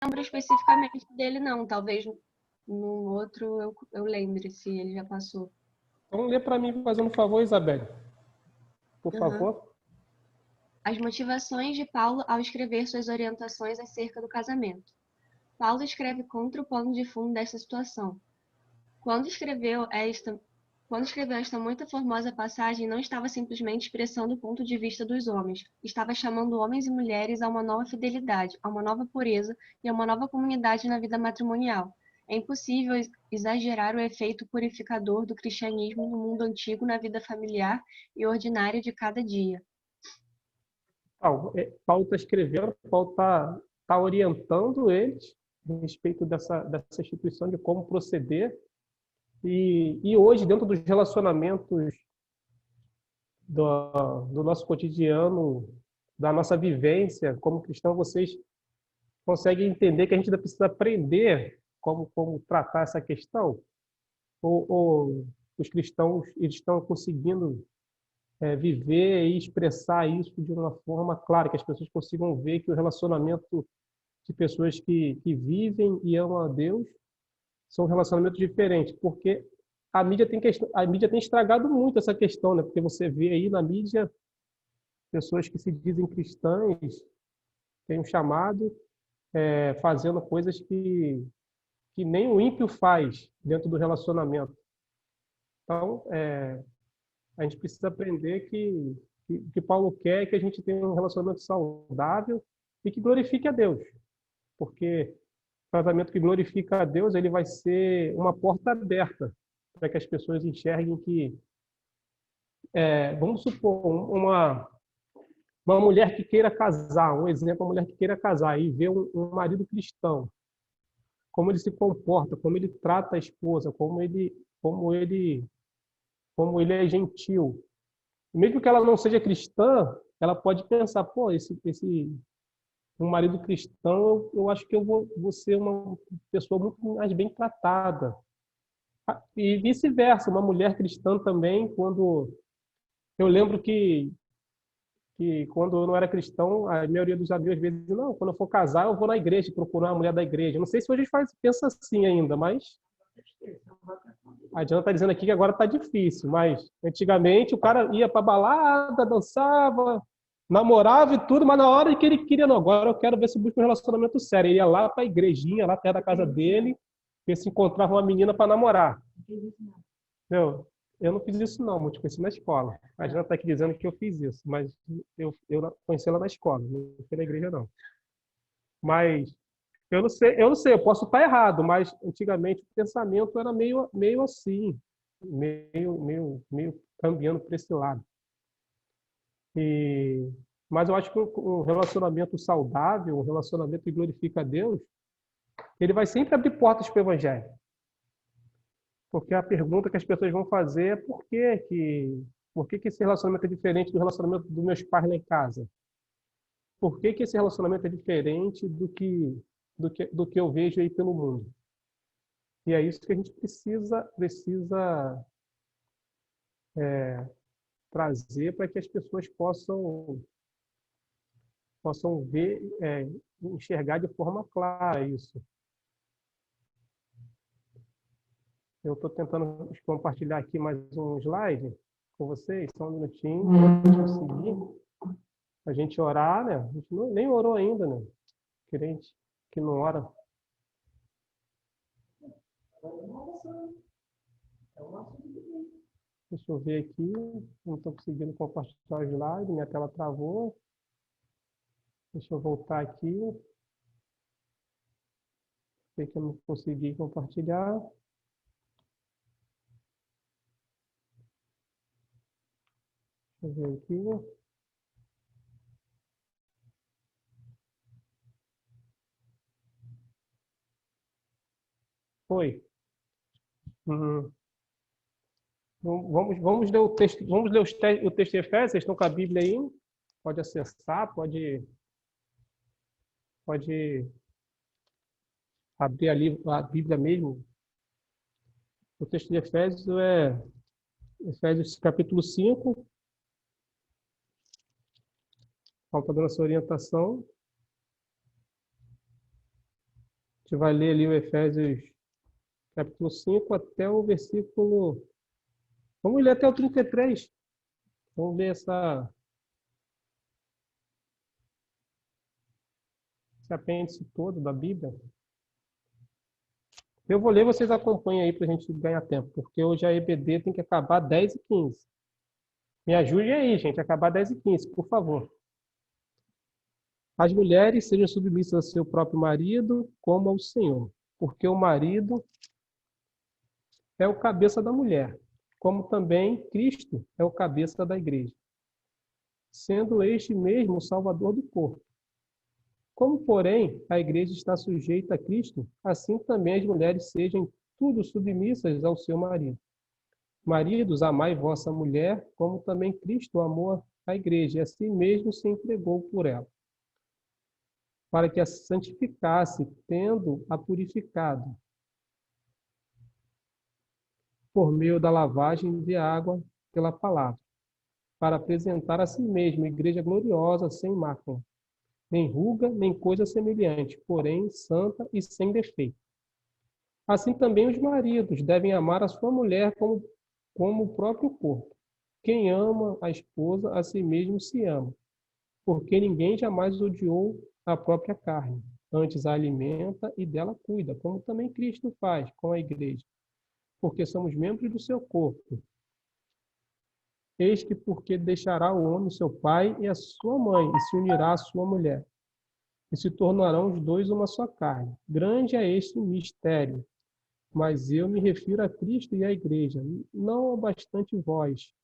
lembro especificamente dele, não. Talvez no outro eu lembre se ele já passou. Então, lê para mim, fazendo um favor, Isabelle. Por Uhum. favor. As motivações de Paulo ao escrever suas orientações acerca do casamento. Paulo escreve contra o pano de fundo dessa situação. Quando escreveu esta muito formosa passagem, não estava simplesmente expressando o ponto de vista dos homens, estava chamando homens e mulheres a uma nova fidelidade, a uma nova pureza e a uma nova comunidade na vida matrimonial. É impossível exagerar o efeito purificador do cristianismo no mundo antigo na vida familiar e ordinária de cada dia. Paulo está escrevendo, Paulo está orientando eles a respeito dessa instituição, de como proceder. E hoje, dentro dos relacionamentos do nosso cotidiano, da nossa vivência como cristão, vocês conseguem entender que a gente ainda precisa aprender como tratar essa questão? Ou os cristãos eles estão conseguindo viver e expressar isso de uma forma clara, que as pessoas consigam ver que o relacionamento de pessoas que vivem e amam a Deus são relacionamentos diferentes, porque a mídia tem estragado muito essa questão, né? Porque você vê aí na mídia pessoas que se dizem cristãs, têm um chamado, fazendo coisas que nem o ímpio faz dentro do relacionamento. Então, a gente precisa aprender que Paulo quer que a gente tenha um relacionamento saudável e que glorifique a Deus, porque o casamento que glorifica a Deus ele vai ser uma porta aberta para que as pessoas enxerguem que, vamos supor, uma mulher que queira casar, um exemplo, uma mulher que queira casar e ver um marido cristão, como ele se comporta, como ele trata a esposa, como ele é gentil. Mesmo que ela não seja cristã, ela pode pensar, pô, um marido cristão, eu acho que eu vou ser uma pessoa muito mais bem tratada. E vice-versa, uma mulher cristã também, quando eu lembro que quando eu não era cristão, a maioria dos amigos às vezes, não, quando eu for casar, eu vou na igreja, procurar uma mulher da igreja. Não sei se hoje pensa assim ainda, mas a Diana está dizendo aqui que agora está difícil, mas antigamente o cara ia para balada, dançava, namorava e tudo, mas na hora que ele queria, não, agora eu quero ver se busca um relacionamento sério. Ele ia lá para a igrejinha, lá perto da casa dele, e se encontrava uma menina para namorar. Eu não fiz isso não, eu te conheci na escola. A Diana está aqui dizendo que eu fiz isso, mas eu conheci ela na escola, não foi na igreja não. Mas eu não sei, eu posso estar errado, mas antigamente o pensamento era meio assim, meio caminhando para esse lado. Mas eu acho que um relacionamento saudável, um relacionamento que glorifica a Deus, ele vai sempre abrir portas para o Evangelho. Porque a pergunta que as pessoas vão fazer é por que esse relacionamento é diferente do relacionamento dos meus pais lá em casa? Por que esse relacionamento é diferente do que eu vejo aí pelo mundo? E é isso que a gente precisa trazer para que as pessoas possam ver, enxergar de forma clara isso. Eu estou tentando compartilhar aqui mais um slide com vocês, só um minutinho, para a gente conseguir a gente orar, né? A gente nem orou ainda, né? Crente que não ora. Deixa eu ver aqui, não estou conseguindo compartilhar o slide, minha tela travou. Deixa eu voltar aqui. Sei que eu não consegui compartilhar. Deixa eu ver aqui. Foi. Vamos ler o texto, vamos ler o texto de Efésios, vocês estão com a Bíblia aí? Pode acessar, pode abrir ali a Bíblia mesmo. O texto de Efésios é Efésios capítulo 5. Paulo está dando essa orientação. gente vai ler ali o Efésios capítulo 5 até o versículo... Vamos ler até o 33. Vamos ler esse apêndice todo da Bíblia. Eu vou ler, vocês acompanham aí para a gente ganhar tempo, porque hoje a EBD tem que acabar 10h15. Me ajude aí, gente, acabar 10h15, por favor. As mulheres sejam submissas ao seu próprio marido, como ao Senhor, porque o marido é o cabeça da mulher, como também Cristo é o cabeça da igreja, sendo este mesmo o Salvador do corpo. Como, porém, a igreja está sujeita a Cristo, assim também as mulheres sejam tudo submissas ao seu marido. Maridos, amai vossa mulher, como também Cristo amou a igreja, e assim mesmo se entregou por ela, para que a santificasse, tendo-a purificado, por meio da lavagem de água pela palavra, para apresentar a si mesmo igreja gloriosa, sem mácula, nem ruga, nem coisa semelhante, porém santa e sem defeito. Assim também os maridos devem amar a sua mulher como o próprio corpo. Quem ama a esposa, a si mesmo se ama, porque ninguém jamais odiou a própria carne, antes a alimenta e dela cuida, como também Cristo faz com a igreja, porque somos membros do seu corpo. Eis que porque deixará o homem seu pai e a sua mãe, e se unirá à sua mulher, e se tornarão os dois uma só carne. Grande é este mistério, mas eu me refiro a Cristo e à igreja, não bastante vós.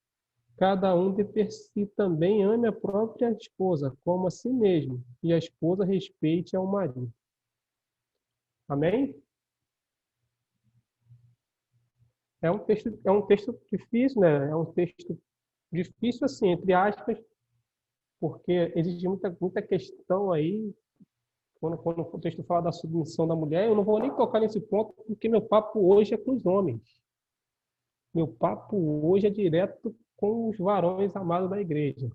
Cada um de per si também ame a própria esposa, como a si mesmo, e a esposa respeite ao marido. Amém? É um texto difícil, né? É um texto difícil, assim, entre aspas, porque existe muita questão aí. Quando o texto fala da submissão da mulher, eu não vou nem tocar nesse ponto, porque meu papo hoje é com os homens. Meu papo hoje é direto com os varões amados da igreja.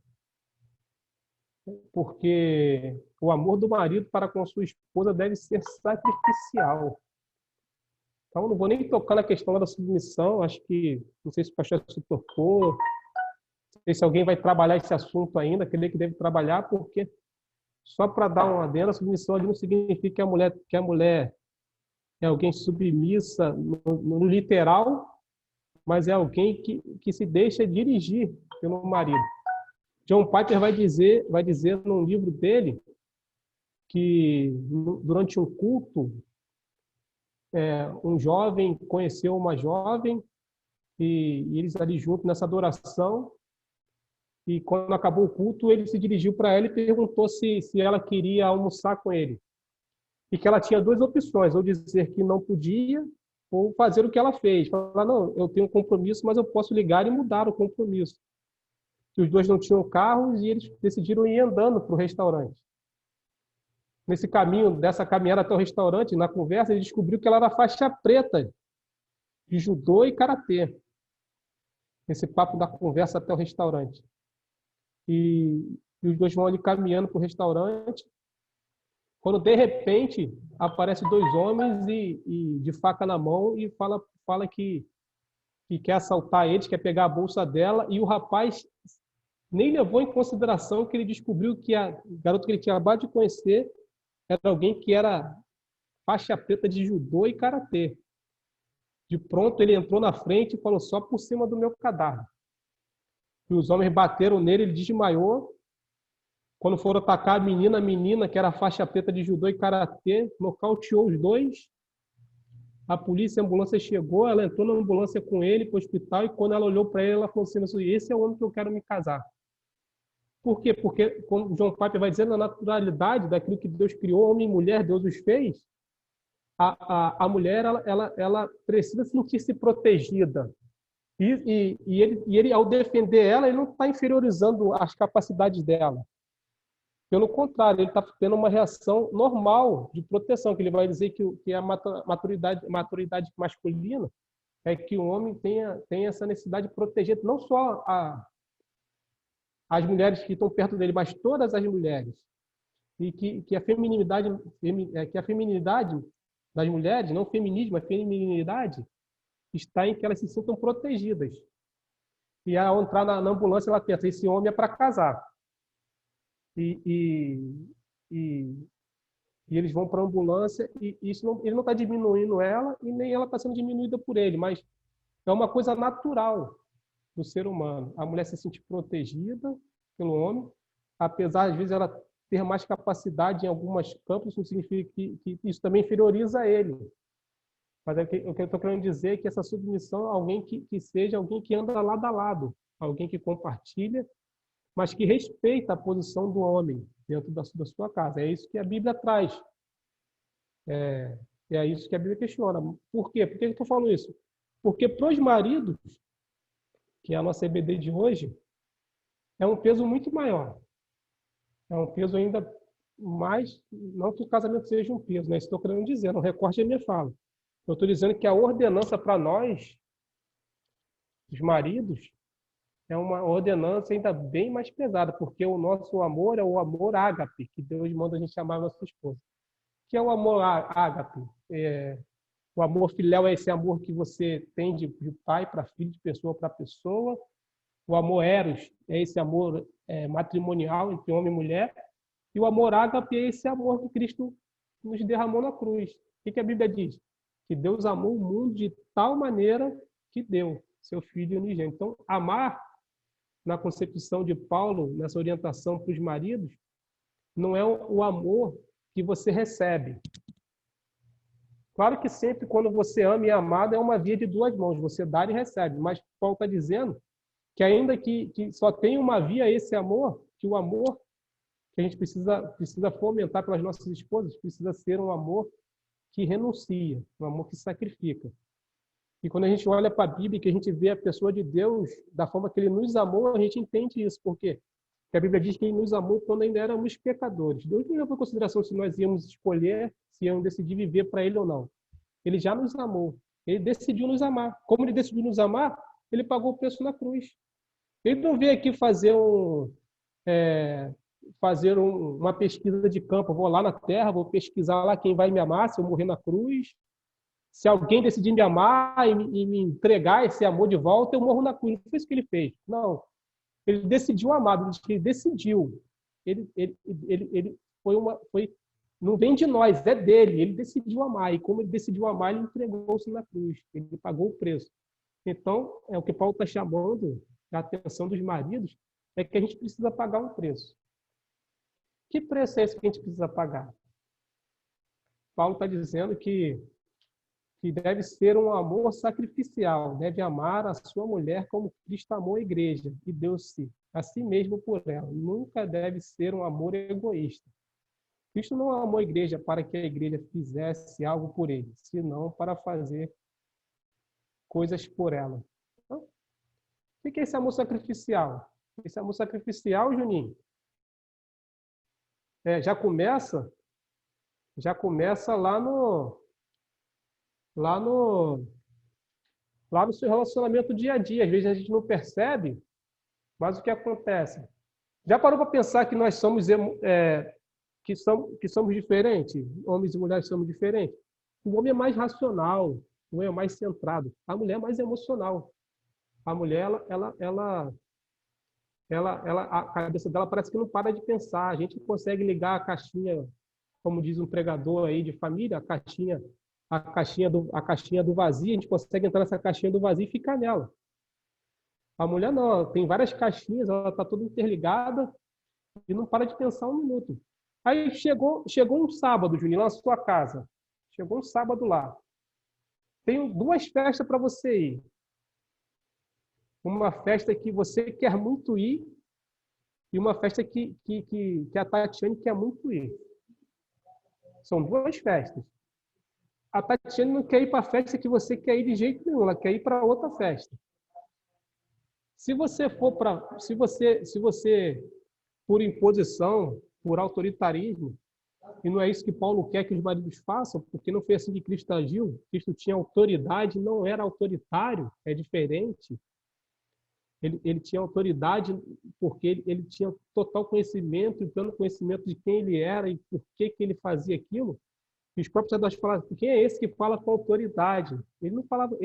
Porque o amor do marido para com sua esposa deve ser sacrificial. Então, não vou nem tocar na questão da submissão. Acho que, não sei se o pastor se tocou, não sei se alguém vai trabalhar esse assunto ainda, creio que deve trabalhar, porque só para dar uma adendo, a submissão ali não significa que a mulher é alguém submissa no literal, mas é alguém que se deixa dirigir pelo marido. John Piper vai dizer num livro dele que durante um culto, um jovem conheceu uma jovem e eles ali juntos nessa adoração, e quando acabou o culto, ele se dirigiu para ela e perguntou se ela queria almoçar com ele. E que ela tinha duas opções, ou dizer que não podia, ou fazer o que ela fez. Falar, não, eu tenho um compromisso, mas eu posso ligar e mudar o compromisso. Que os dois não tinham carros e eles decidiram ir andando para o restaurante. Nesse caminho, dessa caminhada até o restaurante, na conversa, ele descobriu que ela era faixa preta de judô e karatê. Esse papo da conversa até o restaurante. E os dois vão ali caminhando para o restaurante, quando de repente aparecem dois homens e de faca na mão e fala que quer assaltar eles, quer pegar a bolsa dela, e o rapaz nem levou em consideração que ele descobriu que a garota que ele tinha acabado de conhecer era alguém que era faixa preta de judô e karatê. De pronto ele entrou na frente e falou só por cima do meu cadáver. E os homens bateram nele, ele desmaiou. Quando foram atacar a menina que era faixa preta de judô e karatê, nocauteou os dois. A polícia, a ambulância chegou, ela entrou na ambulância com ele para o hospital, e quando ela olhou para ele, ela falou assim, esse é o homem que eu quero me casar. Por quê? Porque, como John Piper vai dizer, na naturalidade daquilo que Deus criou, homem e mulher, Deus os fez, a mulher ela precisa sentir-se protegida. E ele, ao defender ela, ele não está inferiorizando as capacidades dela. Pelo contrário, ele está tendo uma reação normal de proteção, que ele vai dizer que a maturidade masculina é que o homem tenha essa necessidade de proteger não só as mulheres que estão perto dele, mas todas as mulheres. E que a feminilidade das mulheres, não feminismo, mas feminilidade, está em que elas se sintam protegidas. E ao entrar na ambulância, ela pensa, esse homem é para casar. E, e, e, e eles vão para a ambulância e isso não, ele não está diminuindo ela e nem ela está sendo diminuída por ele, mas é uma coisa natural do ser humano. A mulher se sentir protegida pelo homem, apesar, às vezes, ela ter mais capacidade em alguns campos, não significa que isso também inferioriza ele. Mas o que eu estou querendo dizer é que essa submissão a alguém que seja alguém que anda lado a lado, alguém que compartilha, mas que respeita a posição do homem dentro da sua casa. É isso que a Bíblia traz. É isso que a Bíblia questiona. Por quê? Por que eu estou falando isso? Porque para os maridos, que é a nossa EBD de hoje, é um peso muito maior. É um peso ainda mais, não que o casamento seja um peso, né? Isso estou querendo dizer, não recorte a minha fala. Eu estou dizendo que a ordenança para nós, os maridos, é uma ordenança ainda bem mais pesada, porque o nosso amor é o amor ágape, que Deus manda a gente chamar a nossa esposa. Que é o amor ágape? O amor filial é esse amor que você tem de pai para filho, de pessoa para pessoa. O amor eros é esse amor matrimonial entre homem e mulher. E o amor ágape é esse amor que Cristo nos derramou na cruz. O que a Bíblia diz? Que Deus amou o mundo de tal maneira que deu seu Filho unigênito. Então, amar, na concepção de Paulo, nessa orientação para os maridos, não é o amor que você recebe. Claro que sempre, quando você ama e é amado, é uma via de duas mãos, você dá e recebe. Mas Paulo está dizendo que ainda que só tem uma via esse amor, que o amor que a gente precisa fomentar pelas nossas esposas precisa ser um amor que renuncia, um amor que sacrifica. E quando a gente olha para a Bíblia, que a gente vê a pessoa de Deus da forma que ele nos amou, a gente entende isso. Por quê? Porque a Bíblia diz que ele nos amou quando ainda éramos pecadores. Deus não levou em consideração se nós íamos escolher, se íamos decidir viver para ele ou não. Ele já nos amou. Ele decidiu nos amar. Como ele decidiu nos amar, ele pagou o preço na cruz. Ele não veio aqui fazer uma pesquisa de campo. Eu vou lá na terra, vou pesquisar lá quem vai me amar, se eu morrer na cruz. Se alguém decidir me amar e me entregar esse amor de volta, eu morro na cruz. Não foi isso que ele fez. Não. Ele decidiu amar. Ele decidiu. Ele não vem de nós, é dele. Ele decidiu amar. E como ele decidiu amar, ele entregou-se na cruz. Ele pagou o preço. Então, é o que Paulo está chamando a atenção dos maridos, é que a gente precisa pagar um preço. Que preço é esse que a gente precisa pagar? Paulo está dizendo que deve ser um amor sacrificial, deve amar a sua mulher como Cristo amou a igreja e deu-se a si mesmo por ela. Nunca deve ser um amor egoísta. Cristo não amou a igreja para que a igreja fizesse algo por ele, senão para fazer coisas por ela. Então, o que é esse amor sacrificial? Esse amor sacrificial, Juninho, já começa lá no seu relacionamento dia a dia. Às vezes a gente não percebe, mas o que acontece? Já parou para pensar que nós somos diferentes? Homens e mulheres somos diferentes. O homem é mais racional, o homem é mais centrado. A mulher é mais emocional. A mulher, a cabeça dela parece que não para de pensar. A gente consegue ligar a caixinha, como diz um pregador aí de família, a caixinha do vazio, a gente consegue entrar nessa caixinha do vazio e ficar nela. A mulher não, ela tem várias caixinhas, ela está toda interligada e não para de pensar um minuto. Aí chegou um sábado, Juninho, lá na sua casa. Chegou um sábado lá. Tenho duas festas para você ir. Uma festa que você quer muito ir e uma festa que a Tatiane quer muito ir. São duas festas. A Tatiane não quer ir para a festa que você quer ir de jeito nenhum, ela quer ir para outra festa. Se você por imposição, por autoritarismo, e não é isso que Paulo quer que os maridos façam, porque não foi assim que Cristo agiu. Cristo tinha autoridade, não era autoritário, é diferente. Ele tinha autoridade porque ele tinha total conhecimento e pleno conhecimento de quem ele era e por que ele fazia aquilo. E os próprios sacerdotes falavam, quem é esse que fala com autoridade? Ele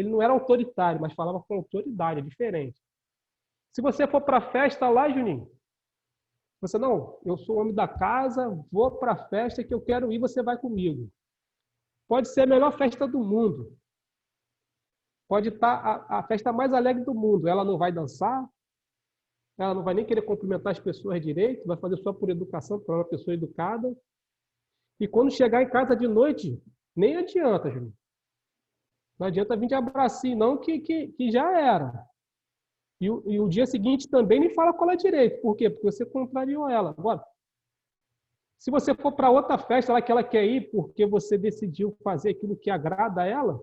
não era autoritário, mas falava com autoridade, é diferente. Se você for para a festa lá, Juninho, você, não, eu sou o homem da casa, vou para a festa que eu quero ir, você vai comigo. Pode ser a melhor festa do mundo. Pode estar a festa mais alegre do mundo. Ela não vai dançar, ela não vai nem querer cumprimentar as pessoas direito, vai fazer só por educação, para uma pessoa educada. E quando chegar em casa de noite, nem adianta, Juninho. Não adianta vir de abracinho, não, que já era. E o dia seguinte também nem fala com ela direito. Por quê? Porque você contrariou ela. Agora, se você for para outra festa lá que ela quer ir porque você decidiu fazer aquilo que agrada a ela,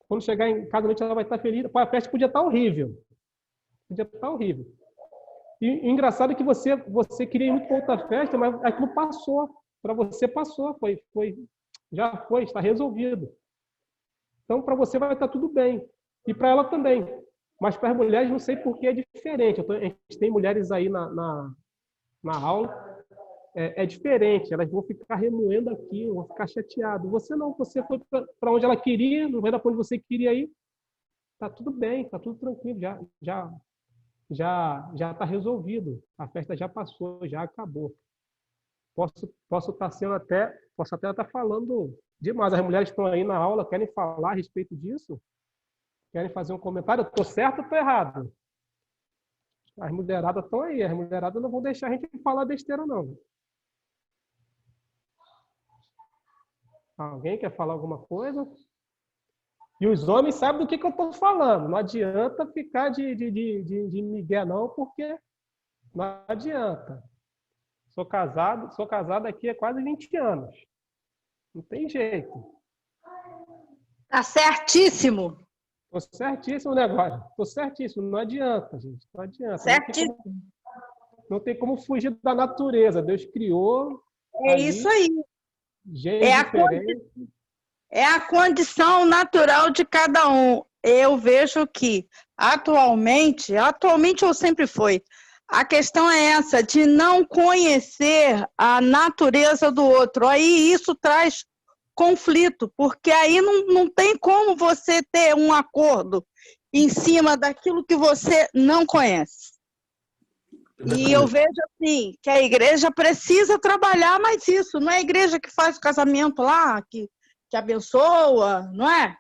quando chegar em casa à noite ela vai estar feliz. A festa podia estar horrível. Podia estar horrível. E o engraçado é que você queria ir muito para outra festa, mas aquilo passou. Para você passou. Já foi, está resolvido. Então, para você vai estar tudo bem. E para ela também. Mas para as mulheres, não sei por que é diferente. A gente tem mulheres aí na aula, é diferente. Elas vão ficar remoendo aqui, vão ficar chateadas. Você não, você foi para onde ela queria, não vai para onde você queria ir. Está tudo bem, está tudo tranquilo, já está resolvido. A festa já passou, já acabou. Posso até estar falando demais. As mulheres estão aí na aula, querem falar a respeito disso? Querem fazer um comentário? Estou certo ou estou errado? As mulheradas estão aí. As mulheradas não vão deixar a gente falar besteira, não. Alguém quer falar alguma coisa? E os homens sabem do que eu estou falando. Não adianta ficar de migué, não, porque não adianta. Sou casado aqui há quase 20 anos. Não tem jeito. Tá certíssimo. Estou certíssimo o negócio. Estou certíssimo. Não adianta, gente. Não adianta. Certíssimo. Não tem como fugir da natureza. Deus criou. É ali, isso aí. É a condição natural de cada um. Eu vejo que atualmente ou sempre foi, a questão é essa, de não conhecer a natureza do outro. Aí isso traz conflito, porque aí não tem como você ter um acordo em cima daquilo que você não conhece. E eu vejo assim, que a igreja precisa trabalhar mais isso. Não é a igreja que faz o casamento lá, que abençoa, não é?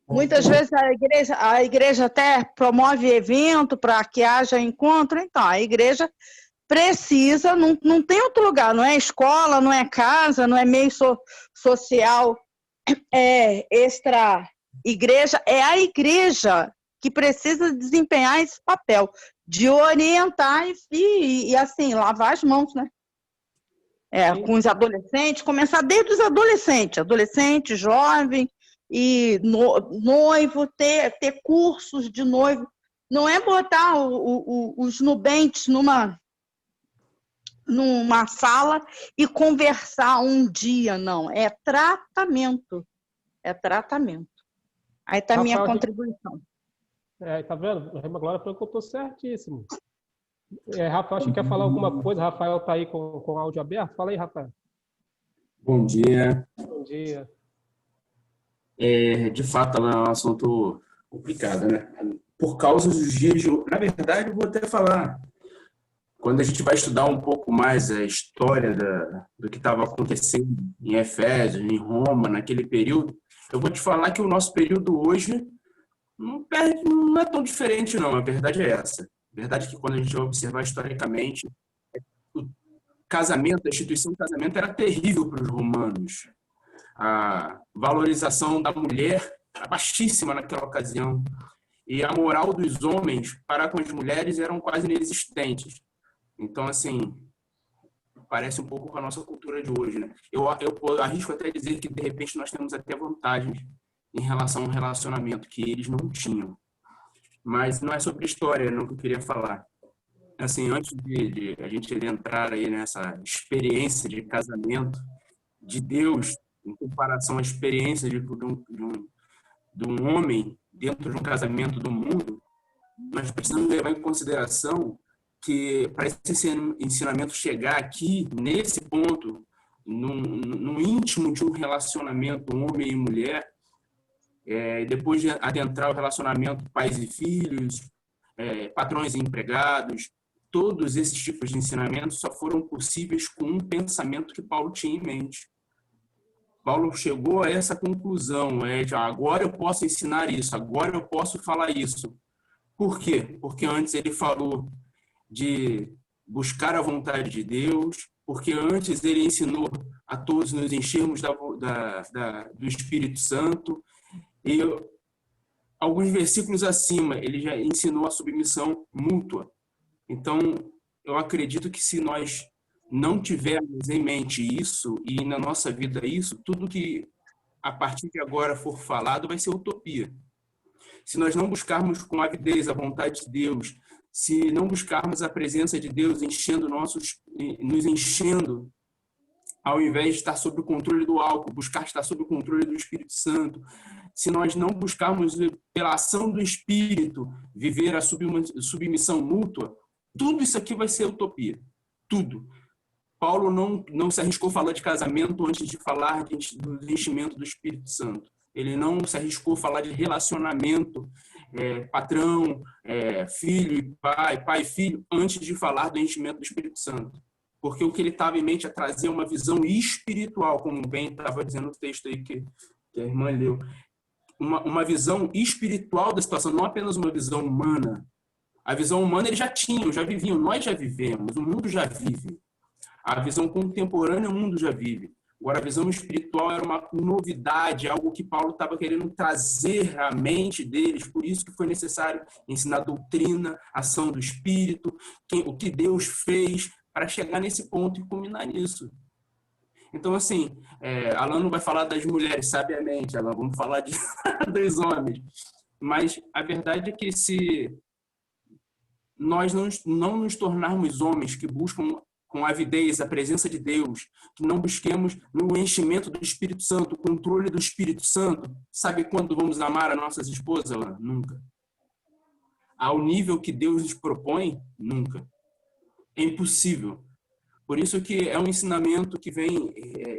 Muitas vezes a igreja até promove evento para que haja encontro. Então, a igreja precisa, não tem outro lugar, não é escola, não é casa, não é meio social, é extra igreja, é a igreja que precisa desempenhar esse papel de orientar e assim, lavar as mãos, né? Com os adolescentes, começar desde os adolescente, jovem, e noivo, ter cursos de noivo. Não é botar os nubentes numa sala e conversar um dia, não. É tratamento. Aí está a minha contribuição. Tá vendo? A Irmã Glória falou que eu estou certíssimo. Rafael, acho que quer falar alguma coisa. Rafael está aí com o áudio aberto. Fala aí, Rafael. Bom dia. Bom dia. De fato, é um assunto complicado, né? Por causa dos dias de hoje. Na verdade, eu vou até falar. Quando a gente vai estudar um pouco mais a história do que estava acontecendo em Efésios, em Roma, naquele período, eu vou te falar que o nosso período hoje não é tão diferente, não. A verdade é essa. A verdade é que quando a gente vai observar historicamente, o casamento, a instituição do casamento era terrível para os romanos. A valorização da mulher era baixíssima naquela ocasião. E a moral dos homens para com as mulheres eram quase inexistentes. Então, assim, parece um pouco com a nossa cultura de hoje, né? Eu arrisco até dizer que, de repente, nós temos até vantagens em relação ao relacionamento que eles não tinham. Mas não é sobre história, não, que eu queria falar. Assim, antes de a gente entrar aí nessa experiência de casamento de Deus, em comparação à experiência de um homem dentro de um casamento do mundo, nós precisamos levar em consideração que, para esse ensinamento chegar aqui, nesse ponto, no íntimo de um relacionamento homem e mulher, depois de adentrar o relacionamento pais e filhos, patrões e empregados, todos esses tipos de ensinamentos só foram possíveis com um pensamento que Paulo tinha em mente. Paulo chegou a essa conclusão, de agora eu posso ensinar isso, agora eu posso falar isso. Por quê? Porque antes ele falou de buscar a vontade de Deus, porque antes ele ensinou a todos nos enchermos do Espírito Santo, e alguns versículos acima ele já ensinou a submissão mútua. Então, eu acredito que se nós não tivermos em mente isso e na nossa vida isso, tudo que a partir de agora for falado vai ser utopia. Se nós não buscarmos com avidez a vontade de Deus, se não buscarmos a presença de Deus nos enchendo, ao invés de estar sob o controle do álcool, buscar estar sob o controle do Espírito Santo, se nós não buscarmos pela ação do Espírito viver a submissão mútua, tudo isso aqui vai ser utopia. Tudo. Paulo não se arriscou a falar de casamento antes de falar do enchimento do Espírito Santo. Ele não se arriscou a falar de relacionamento, patrão, filho e pai e filho, antes de falar do enchimento do Espírito Santo. Porque o que ele estava em mente é trazer uma visão espiritual, como bem estava dizendo o texto aí que a irmã leu. Uma visão espiritual da situação, não apenas uma visão humana. A visão humana eles já tinham, já viviam, nós já vivemos, o mundo já vive. A visão contemporânea o mundo já vive. Agora, a visão espiritual era uma novidade, algo que Paulo estava querendo trazer à mente deles, por isso que foi necessário ensinar doutrina, ação do Espírito, o que Deus fez para chegar nesse ponto e culminar nisso. Então, assim, Alan não vai falar das mulheres, sabiamente, Alan, vamos falar dos homens. Mas a verdade é que se nós não nos tornarmos homens que buscam com avidez a presença de Deus, que não busquemos no enchimento do Espírito Santo, o controle do Espírito Santo, sabe quando vamos amar as nossas esposas, Alan? Nunca. Ao nível que Deus nos propõe, nunca. É impossível. Por isso que é um ensinamento que vem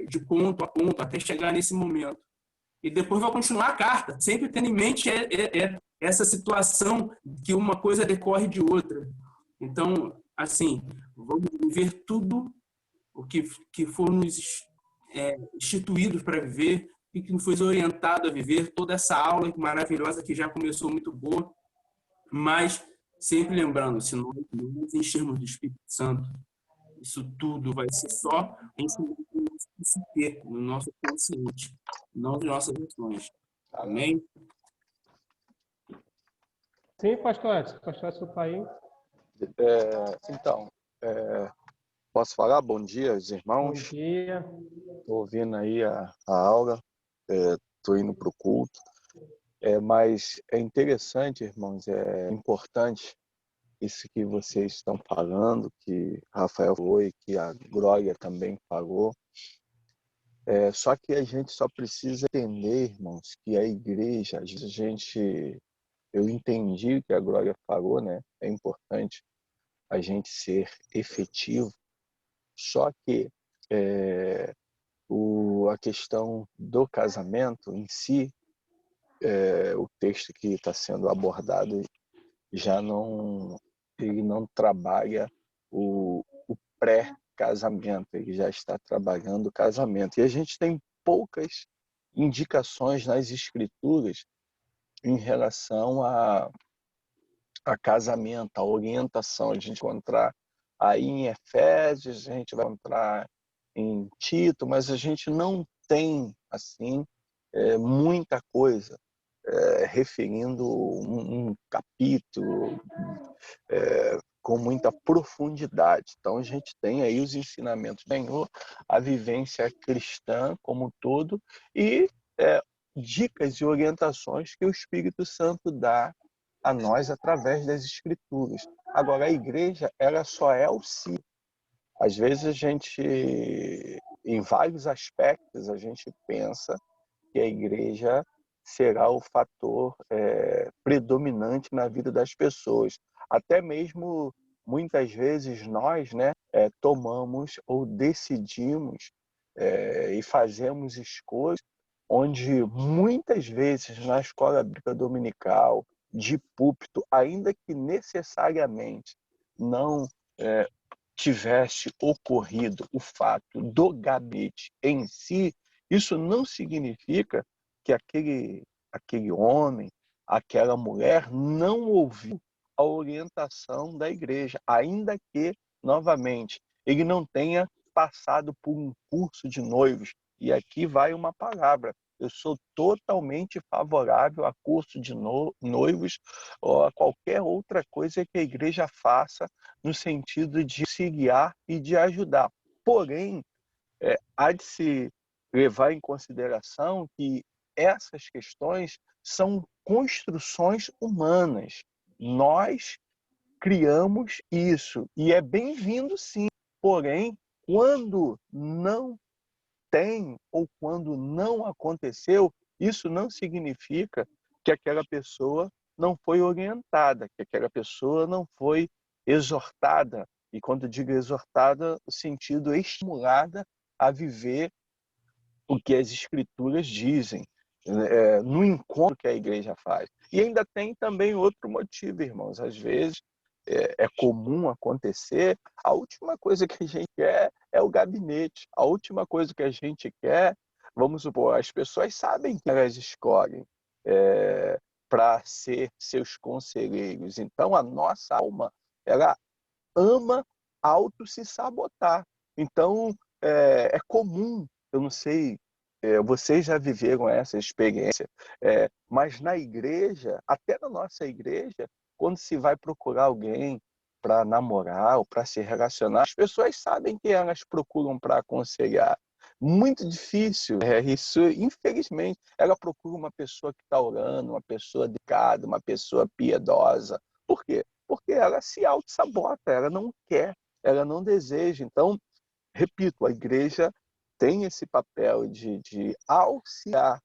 de ponto a ponto até chegar nesse momento. E depois vai continuar a carta, sempre tendo em mente essa situação que uma coisa decorre de outra. Então, assim, vamos viver tudo o que for nos instituídos para viver e que nos foi orientado a viver, toda essa aula maravilhosa que já começou muito boa, mas sempre lembrando, se nós não nos enchermos do Espírito Santo, isso tudo vai ser só ensinamento no nosso consciente, não de nossas ações. Amém? Sim, pastor Edson. Pastor Edson está aí. Então, posso falar? Bom dia, os irmãos. Bom dia. Estou ouvindo aí a aula, estou indo para o culto. Mas é interessante, irmãos, é importante isso que vocês estão falando, que Rafael falou e que a Glória também falou. Só que a gente só precisa entender, irmãos, que a igreja, às vezes eu entendi o que a Glória falou, né? É importante a gente ser efetivo, só que a questão do casamento em si, o texto que está sendo abordado ele não trabalha o pré-casamento, ele já está trabalhando o casamento. E a gente tem poucas indicações nas escrituras em relação a casamento, a orientação. A gente vai encontrar aí em Efésios, a gente vai encontrar em Tito, mas a gente não tem, assim, muita coisa referindo um capítulo com muita profundidade. Então, a gente tem aí os ensinamentos do Senhor, a vivência cristã como um todo e dicas e orientações que o Espírito Santo dá a nós através das Escrituras. Agora, a igreja, ela só é auxílio. Às vezes, em vários aspectos, a gente pensa que a igreja será o fator predominante na vida das pessoas. Até mesmo, muitas vezes, nós tomamos ou decidimos e fazemos escolhas onde muitas vezes na escola bíblica dominical, de púlpito, ainda que necessariamente não tivesse ocorrido o fato do gabinete em si, isso não significa que aquele homem, aquela mulher não ouviu a orientação da igreja, ainda que, novamente, ele não tenha passado por um curso de noivos. E aqui vai uma palavra: eu sou totalmente favorável a curso de noivos ou a qualquer outra coisa que a igreja faça no sentido de se guiar e de ajudar. Porém, há de se levar em consideração que essas questões são construções humanas. Nós criamos isso e é bem-vindo, sim. Porém, quando não tem ou quando não aconteceu, isso não significa que aquela pessoa não foi orientada, que aquela pessoa não foi exortada. E quando digo exortada, o sentido estimulada a viver o que as escrituras dizem, no encontro que a igreja faz. E ainda tem também outro motivo, irmãos. Às vezes é comum acontecer, a última coisa que a gente quer é o gabinete. A última coisa que a gente quer, vamos supor, as pessoas sabem que elas escolhem para ser seus conselheiros. Então, a nossa alma, ela ama auto se sabotar. Então, é comum, eu não sei, vocês já viveram essa experiência, mas na igreja, até na nossa igreja, quando se vai procurar alguém para namorar ou para se relacionar, as pessoas sabem que elas procuram para aconselhar. Muito difícil, isso, infelizmente. Ela procura uma pessoa que está orando, uma pessoa dedicada, uma pessoa piedosa. Por quê? Porque ela se auto-sabota, ela não quer, ela não deseja. Então, repito, a igreja tem esse papel de auxiliar,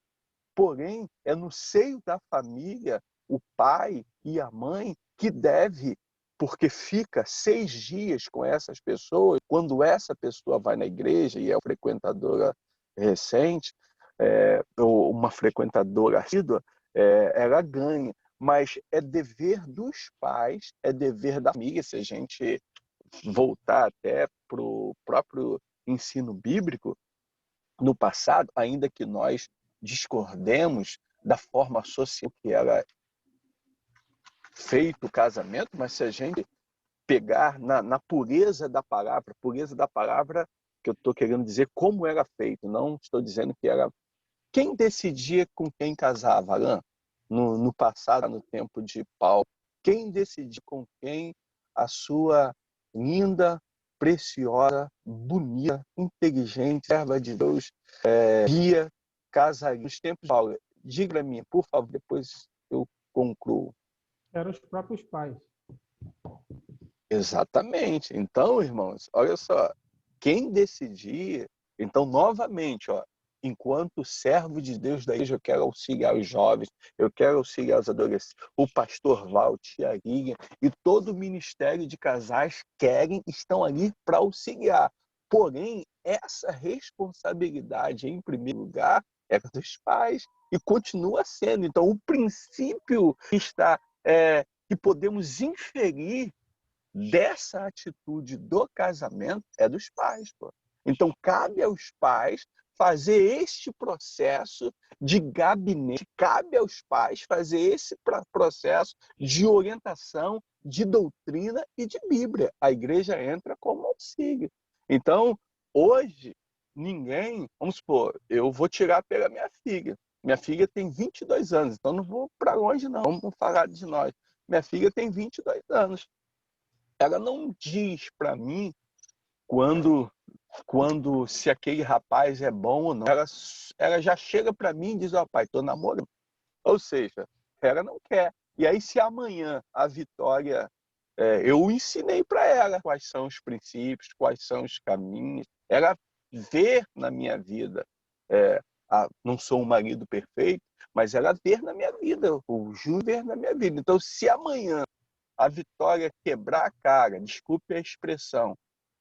porém, é no seio da família, o pai e a mãe que deve, porque fica 6 dias com essas pessoas, quando essa pessoa vai na igreja e é frequentadora recente, ou uma frequentadora assídua, ela ganha. Mas é dever dos pais, é dever da família, se a gente voltar até para o próprio ensino bíblico, no passado, ainda que nós discordemos da forma social que era feito o casamento, mas se a gente pegar na pureza da palavra que eu estou querendo dizer como era feito, não estou dizendo que era... Quem decidia com quem casava, Alain? No passado, no tempo de Paulo, quem decidia com quem a sua linda, preciosa, bonita, inteligente, serva de Deus, Bia, casaria nos tempos de Paulo? Diga para mim, por favor, depois eu concluo. Eram os próprios pais. Exatamente. Então, irmãos, olha só, quem decidia... Então, novamente, enquanto servo de Deus da igreja, eu quero auxiliar os jovens, eu quero auxiliar os adolescentes, o pastor Val, tia Guinha e todo o ministério de casais estão ali para auxiliar. Porém, essa responsabilidade, em primeiro lugar, é dos pais e continua sendo. Então, o princípio que podemos inferir dessa atitude do casamento é dos pais, pô. Então, cabe aos pais fazer este processo de gabinete, cabe aos pais fazer esse processo de orientação, de doutrina e de Bíblia. A igreja entra como auxílio. Então, hoje, ninguém... Vamos supor, eu vou tirar pela minha filha. Minha filha tem 22 anos, então não vou para longe, não. Vamos falar de nós. Minha filha tem 22 anos. Ela não diz para mim quando se aquele rapaz é bom ou não. Ela já chega para mim e diz: ó, pai, tô namorando. Ou seja, ela não quer. E aí, se amanhã a Vitória, eu ensinei para ela quais são os princípios, quais são os caminhos, ela vê na minha vida, não sou um marido perfeito, mas ela vê na minha vida, o Júnior vê na minha vida. Então, se amanhã a Vitória quebrar a cara, desculpe a expressão,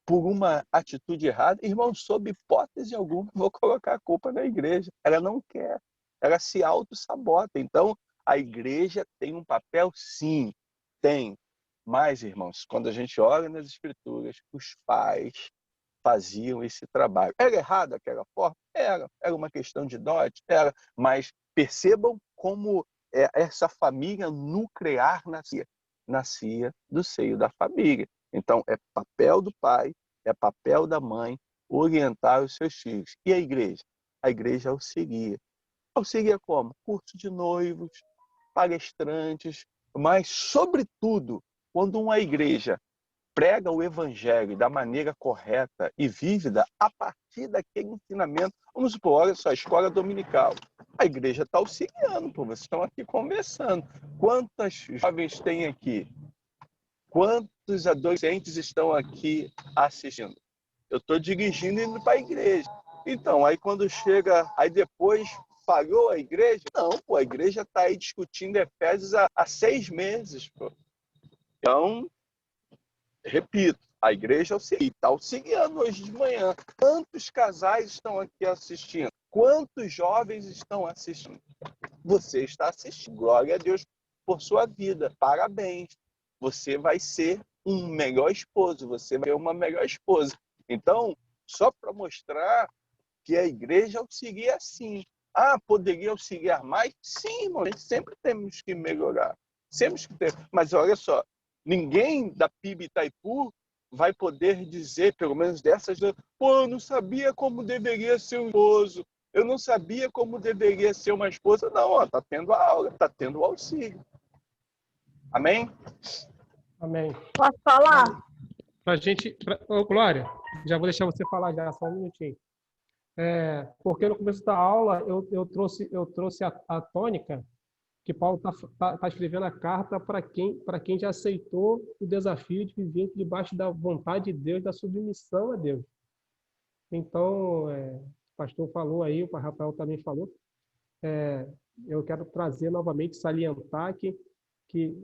por uma atitude errada, irmão, sob hipótese alguma, vou colocar a culpa na igreja. Ela não quer, ela se auto-sabota. Então, a igreja tem um papel, sim, tem. Mas, irmãos, quando a gente olha nas Escrituras, os pais faziam esse trabalho. Era errado aquela forma? Era uma questão de dote? Era. Mas percebam como essa família nuclear nascia do seio da família. Então, é papel do pai, é papel da mãe orientar os seus filhos. E a igreja? A igreja auxilia. Auxilia como? Curso de noivos, palestrantes, mas, sobretudo, quando uma igreja prega o evangelho da maneira correta e vívida a partir daquele ensinamento. Vamos supor, olha só, a escola dominical. A igreja está auxiliando, pô, vocês estão aqui conversando. Quantas jovens tem aqui? Quantos adolescentes estão aqui assistindo? Eu estou dirigindo e indo para a igreja. Então, aí quando chega, aí depois falhou a igreja? Não, pô, a igreja está aí discutindo Efésios há 6 meses, pô. Então, repito, a igreja está auxiliando hoje de manhã. Quantos casais estão aqui assistindo? Quantos jovens estão assistindo? Você está assistindo. Glória a Deus por sua vida. Parabéns. Você vai ser um melhor esposo. Você vai ser uma melhor esposa. Então, só para mostrar que a igreja auxilia sim. Ah, poderia auxiliar mais? Sim, irmão. A gente sempre temos que melhorar. Sempre que ter. Mas olha só, ninguém da PIB Itaipu vai poder dizer, pelo menos dessas, pô, eu não sabia como deveria ser um esposo, eu não sabia como deveria ser uma esposa. Não, está tendo a aula, está tendo o auxílio. Amém? Amém. Posso falar? Ô, Glória, já vou deixar você falar já, só um minutinho. Porque no começo da aula eu trouxe a tônica que Paulo está escrevendo a carta para quem já aceitou o desafio de viver debaixo da vontade de Deus, da submissão a Deus. Então, o pastor falou aí, o Rafael também falou, eu quero trazer novamente, salientar que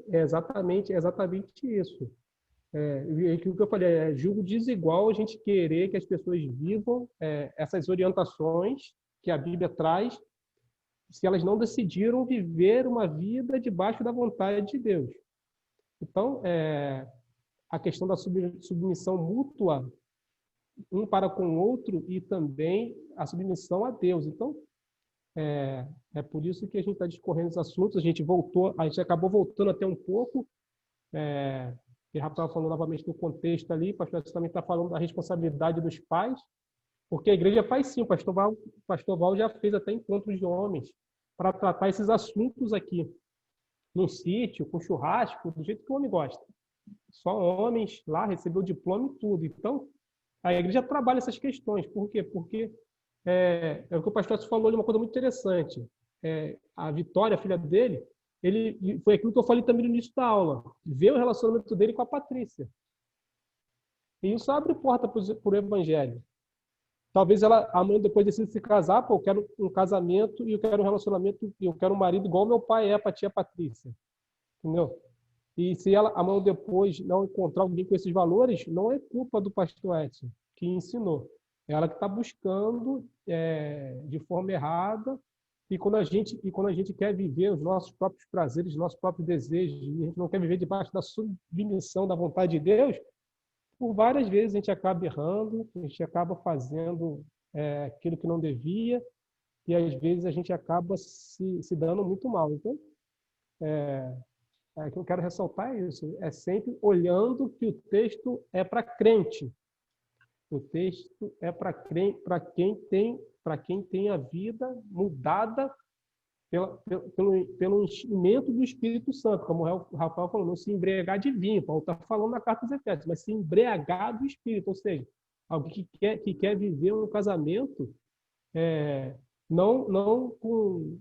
é exatamente isso. O que eu falei, é julgo desigual a gente querer que as pessoas vivam essas orientações que a Bíblia traz, se elas não decidiram viver uma vida debaixo da vontade de Deus. Então, a questão da submissão mútua, um para com o outro, e também a submissão a Deus. Então, é por isso que a gente está discorrendo os assuntos, a gente acabou voltando até um pouco, e Rafael falou novamente do contexto ali, o pastor também está falando da responsabilidade dos pais, porque a igreja faz sim, o pastor Val já fez até encontros de homens para tratar esses assuntos aqui, num sítio, com churrasco, do jeito que o homem gosta. Só homens lá, recebeu o diploma e tudo. Então, a igreja trabalha essas questões. Por quê? Porque o que o pastor falou ali, uma coisa muito interessante. A Vitória, a filha dele, foi aquilo que eu falei também no início da aula, ver o relacionamento dele com a Patrícia. E isso abre porta para o evangelho. Talvez amanhã depois decida se casar, pô, eu quero um casamento e eu quero um relacionamento, e eu quero um marido igual meu pai para a tia Patrícia. Entendeu? E se ela amanhã depois não encontrar alguém com esses valores, não é culpa do pastor Edson, que ensinou. É ela que está buscando de forma errada. E quando a gente quer viver os nossos próprios prazeres, os nossos próprios desejos, e a gente não quer viver debaixo da submissão da vontade de Deus, por várias vezes a gente acaba errando, a gente acaba fazendo aquilo que não devia, e às vezes a gente acaba se dando muito mal. Então, o que eu quero ressaltar é isso, é sempre olhando que o texto é para crente. O texto é para quem tem a vida mudada pelo enchimento do Espírito Santo, como o Rafael falou, não se embriagar de vinho. Paulo está falando na carta dos Efésios, mas se embriagar do Espírito, ou seja, alguém que quer viver um casamento não com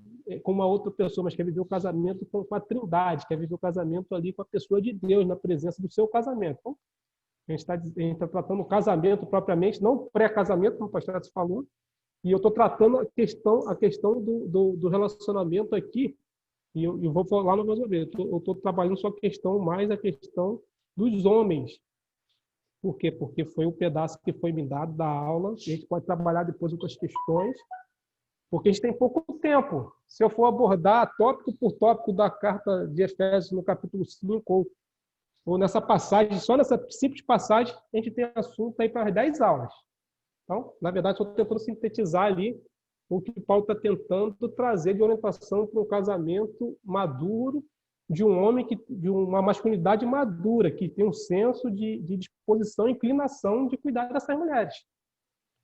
uma outra pessoa, mas quer viver o casamento com a Trindade, quer viver o casamento ali com a pessoa de Deus, na presença do seu casamento. Então, a gente está tratando o casamento propriamente, não pré-casamento, como o pastor Edson falou, e eu estou tratando a questão do relacionamento aqui, e eu vou falar mais uma vez, eu estou trabalhando só mais a questão dos homens. Por quê? Porque foi um pedaço que foi me dado da aula, e a gente pode trabalhar depois outras questões, porque a gente tem pouco tempo. Se eu for abordar tópico por tópico da carta de Efésios no capítulo 5, ou nessa passagem, só nessa simples passagem, a gente tem assunto aí para 10 aulas. Então, na verdade, estou tentando sintetizar ali o que Paulo está tentando trazer de orientação para um casamento maduro, de um homem, de uma masculinidade madura, que tem um senso de disposição e inclinação de cuidar dessas mulheres.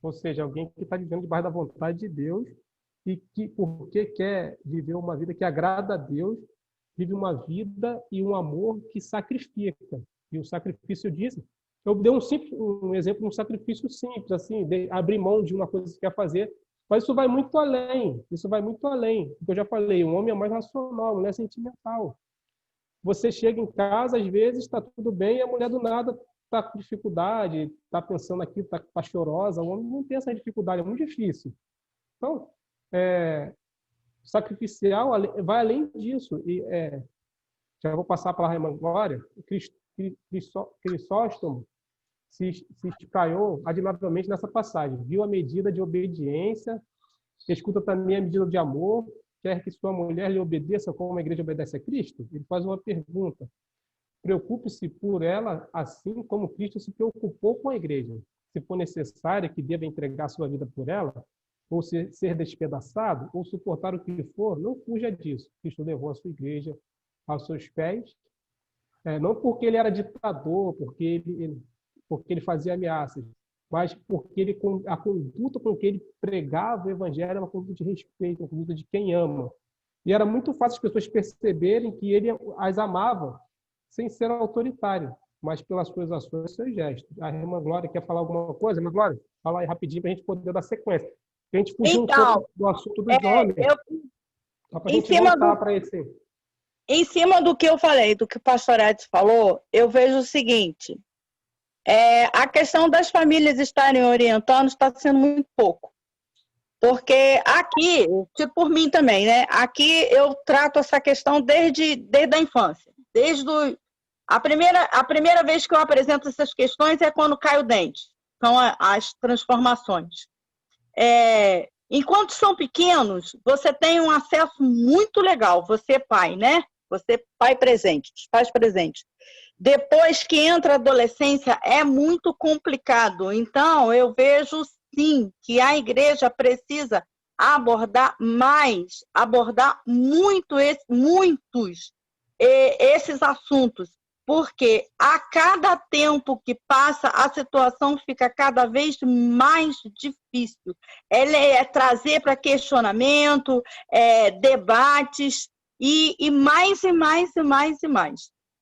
Ou seja, alguém que está vivendo debaixo da vontade de Deus e que, porque quer viver uma vida que agrada a Deus, vive uma vida e um amor que sacrifica. E o sacrifício diz... Eu dei um exemplo de um sacrifício simples, assim, de abrir mão de uma coisa que quer fazer, mas isso vai muito além. Isso vai muito além. Porque eu já falei, um homem é mais racional, a mulher é sentimental. Você chega em casa, às vezes está tudo bem, e a mulher do nada está com dificuldade, está pensando aqui, está chorosa. O homem não tem essa dificuldade, é muito difícil. Então, sacrificial vai além disso. E, já vou passar para a irmã Glória. Crisóstomo se espraiou admiravelmente nessa passagem. Viu a medida de obediência, escuta também a medida de amor, quer que sua mulher lhe obedeça como a igreja obedece a Cristo? Ele faz uma pergunta. Preocupe-se por ela assim como Cristo se preocupou com a igreja. Se for necessário que deva entregar sua vida por ela, ou ser despedaçado, ou suportar o que for, não fuja disso. Cristo levou a sua igreja aos seus pés, não porque ele era ditador, porque ele fazia ameaças, mas porque a conduta com que ele pregava o evangelho era uma conduta de respeito, uma conduta de quem ama. E era muito fácil as pessoas perceberem que ele as amava sem ser autoritário, mas pelas suas ações e seus gestos. A irmã Glória quer falar alguma coisa? Irmã Glória, fala aí rapidinho para a gente poder dar sequência. A gente fugiu um pouco do assunto dos homens, só para a gente voltar para esse... Em cima do que eu falei, do que o pastor Edson falou, eu vejo o seguinte, a questão das famílias estarem orientando está sendo muito pouco. Porque aqui, tipo por mim também, né? Aqui eu trato essa questão desde a infância. A primeira vez que eu apresento essas questões é quando cai o dente. São as transformações. Enquanto são pequenos, você tem um acesso muito legal. Você pai, né? Você pai presente, os pais presentes. Depois que entra a adolescência, é muito complicado. Então, eu vejo sim que a igreja precisa abordar muitos esses assuntos, porque a cada tempo que passa, a situação fica cada vez mais difícil. Ela é trazer para questionamento, debates, e mais.